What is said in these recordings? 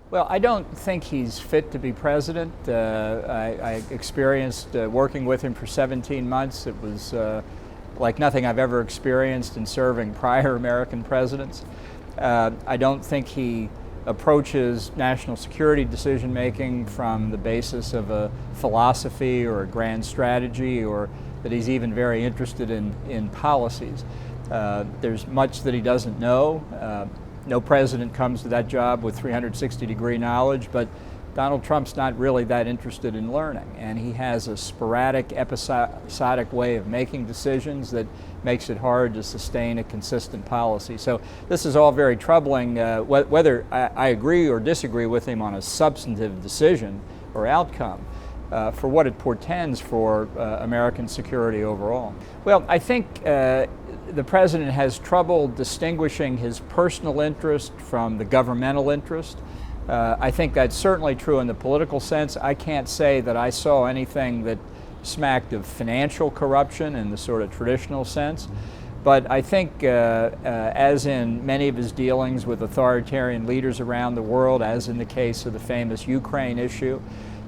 Well, I don't think he's fit to be president. I experienced working with him for 17 months. It was like nothing I've ever experienced in serving prior American presidents. I don't think he approaches national security decision making from the basis of a philosophy or a grand strategy, or that he's even very interested in policies. There's much that he doesn't know. No president comes to that job with 360-degree knowledge, but Donald Trump's not really that interested in learning, and he has a sporadic, episodic way of making decisions that makes it hard to sustain a consistent policy. So this is all very troubling, whether I agree or disagree with him on a substantive decision or outcome. For what it portends for American security overall. Well, I think the president has trouble distinguishing his personal interest from the governmental interest. I think that's certainly true in the political sense. I can't say that I saw anything that smacked of financial corruption in the sort of traditional sense. But I think, as in many of his dealings with authoritarian leaders around the world, as in the case of the famous Ukraine issue,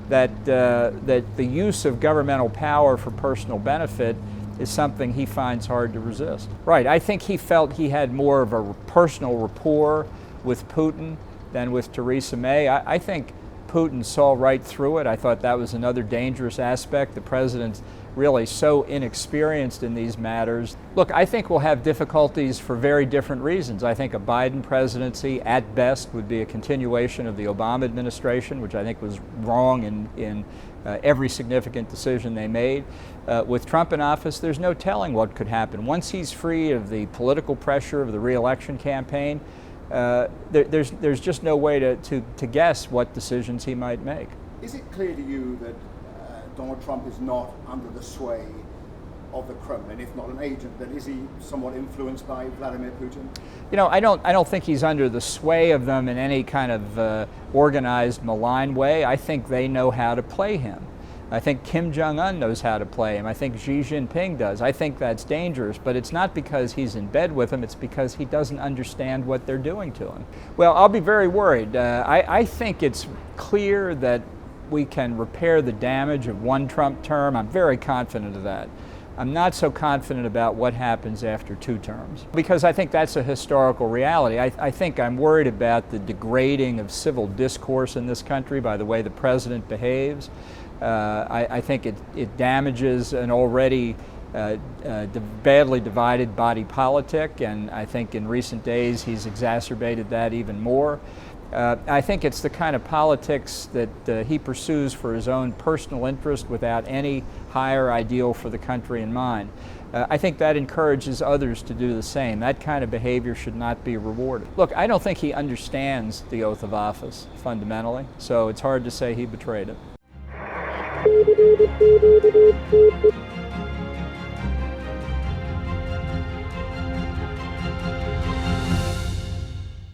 that the use of governmental power for personal benefit is something he finds hard to resist. Right, I think he felt he had more of a personal rapport with Putin than with Theresa May. I think Putin saw right through it. I thought that was another dangerous aspect. The president's really so inexperienced in these matters. Look, I think we'll have difficulties for very different reasons. I think a Biden presidency, at best, would be a continuation of the Obama administration, which I think was wrong in every significant decision they made. With Trump in office, there's no telling what could happen. Once he's free of the political pressure of the re-election campaign, there's just no way to guess what decisions he might make. Is it clear to you that Donald Trump is not under the sway of the Kremlin? If not an agent, then is he somewhat influenced by Vladimir Putin? You know, I don't think he's under the sway of them in any kind of organized, malign way. I think they know how to play him. I think Kim Jong-un knows how to play him. I think Xi Jinping does. I think that's dangerous, but it's not because he's in bed with them, it's because he doesn't understand what they're doing to him. Well, I'll be very worried. I think it's clear that we can repair the damage of one Trump term. I'm very confident of that. I'm not so confident about what happens after 2 terms, because I think that's a historical reality. I think I'm worried about the degrading of civil discourse in this country by the way the president behaves. I think it damages an already badly divided body politic, and I think in recent days he's exacerbated that even more. I think it's the kind of politics that he pursues for his own personal interest without any higher ideal for the country in mind. I think that encourages others to do the same. That kind of behavior should not be rewarded. Look, I don't think he understands the oath of office fundamentally, so it's hard to say he betrayed it.